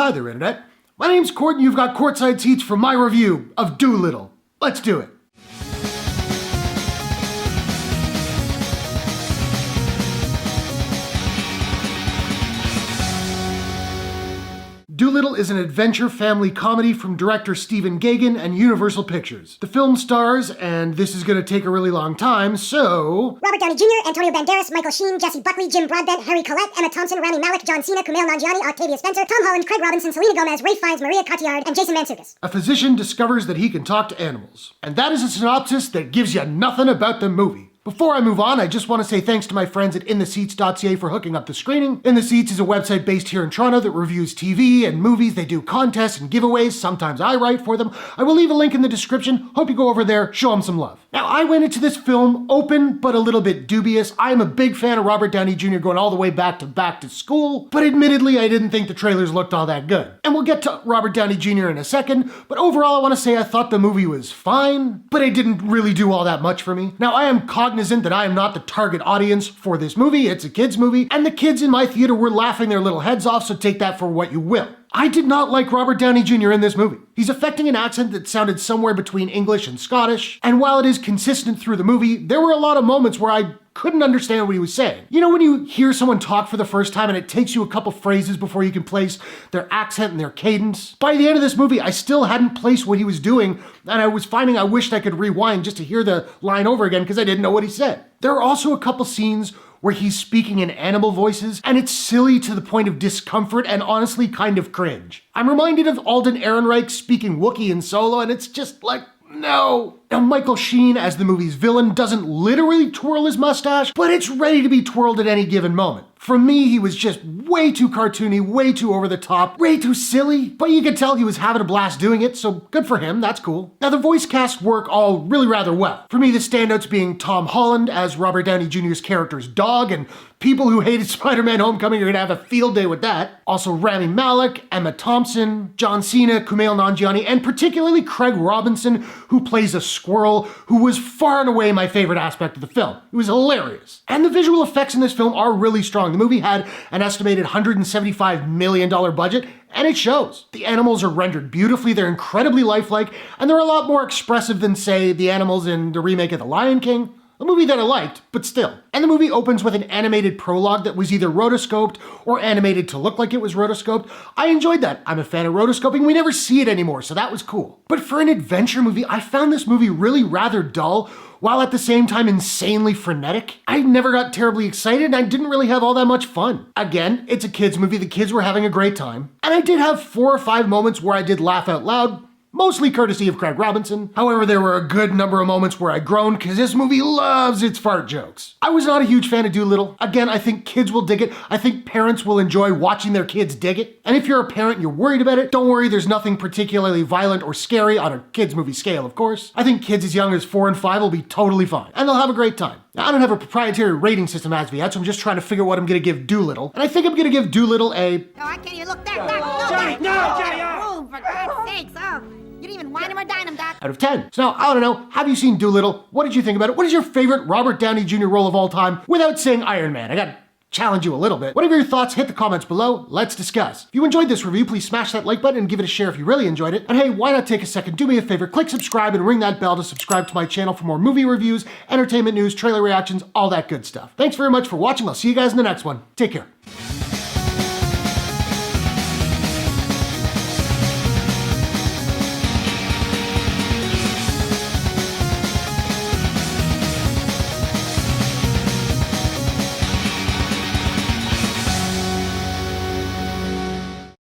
hi there, Internet. My name's Court, and you've got courtside seats for my review of Dolittle. Let's do it. Dolittle is an adventure family comedy from director Stephen Gaghan and Universal Pictures. The film stars, and this is going to take a really long time, so... Robert Downey Jr., Antonio Banderas, Michael Sheen, Jessie, Buckley, Jim Broadbent, Harry Collett, Emma Thompson, Rami, Malek, John Cena, Kumail, Nanjiani, Octavia Spencer, Tom Holland, Craig Robinson, Selena Gomez, Fiennes, Maria Cotillard, and Jason Mantzoukas. A physician discovers that he can talk to animals. And that is a synopsis that gives you nothing about the movie. Before I move on, I just want to say thanks to my friends at InTheSeats.ca for hooking up the screening. In the Seats is a website based here in Toronto that reviews TV and movies. They do contests and giveaways. Sometimes I write for them. I will leave a link in the description. Hope you go over there, show them some love. Now, I went into this film open, but a little bit dubious. I am a big fan of Robert Downey Jr. going all the way back to School, but admittedly, I didn't think the trailers looked all that good. And we'll get to Robert Downey Jr. in a second, but overall, I want to say I thought the movie was fine, but it didn't really do all that much for me. Now, I am cognizant that I am not the target audience for this movie. It's a kid's movie, and the kids in my theater were laughing their little heads off, so take that for what you will. I did not like Robert Downey Jr. in this movie. He's affecting an accent that sounded somewhere between English and Scottish, and while it is consistent through the movie, there were a lot of moments where I couldn't understand what he was saying. You know when you hear someone talk for the first time and it takes you a couple phrases before you can place their accent and their cadence? By the end of this movie, I still hadn't placed what he was doing, and I was finding I wished I could rewind just to hear the line over again because I didn't know what he said. There are also a couple scenes where he's speaking in animal voices, and it's silly to the point of discomfort and honestly kind of cringe. I'm reminded of Alden Ehrenreich speaking Wookiee in Solo, and it's just like, no. Now, Michael Sheen, as the movie's villain, doesn't literally twirl his mustache, but it's ready to be twirled at any given moment. For me, he was just way too cartoony, way too over the top, way too silly, but you could tell he was having a blast doing it, so good for him, that's cool. Now, the voice cast work all really rather well. For me, the standouts being Tom Holland as Robert Downey Jr.'s character's dog, and people who hated Spider-Man Homecoming are gonna have a field day with that. Also, Rami Malek, Emma Thompson, John Cena, Kumail Nanjiani, and particularly Craig Robinson, who plays a squirrel, who was far and away my favorite aspect of the film. It was hilarious. And the visual effects in this film are really strong. The movie had an estimated $175 million budget, and it shows. The animals are rendered beautifully, they're incredibly lifelike, and they're a lot more expressive than, say, the animals in the remake of The Lion King. A movie that I liked, but still. And the movie opens with an animated prologue that was either rotoscoped or animated to look like it was rotoscoped. I enjoyed that. I'm a fan of rotoscoping. We never see it anymore, so that was cool. But for an adventure movie, I found this movie really rather dull, while at the same time insanely frenetic. I never got terribly excited, and I didn't really have all that much fun. Again, it's a kids movie. The kids were having a great time. And I did have 4 or 5 moments where I did laugh out loud, mostly courtesy of Craig Robinson. However, there were a good number of moments where I groaned because this movie loves its fart jokes. I was not a huge fan of Dolittle. Again, I think kids will dig it. I think parents will enjoy watching their kids dig it. And if you're a parent and you're worried about it, don't worry, there's nothing particularly violent or scary on a kids movie scale, of course. I think kids as young as 4 and 5 will be totally fine, and they'll have a great time. Now, I don't have a proprietary rating system as of yet, so I'm just trying to figure out what I'm gonna give Dolittle. And I think I'm gonna give Dolittle a... No, I can't even look there. No, Johnny, no, Johnny, Oh, for God's sakes, oh. You didn't even wine him or dine him, Doc. out of 10. So now, I don't know, have you seen Dolittle? What did you think about it? What is your favorite Robert Downey Jr. role of all time without saying Iron Man? I gotta challenge you a little bit. Whatever your thoughts, hit the comments below. Let's discuss. If you enjoyed this review, please smash that like button and give it a share if you really enjoyed it. And hey, why not take a second, do me a favor, click subscribe and ring that bell to subscribe to my channel for more movie reviews, entertainment news, trailer reactions, all that good stuff. Thanks very much for watching. I'll see you guys in the next one. Take care.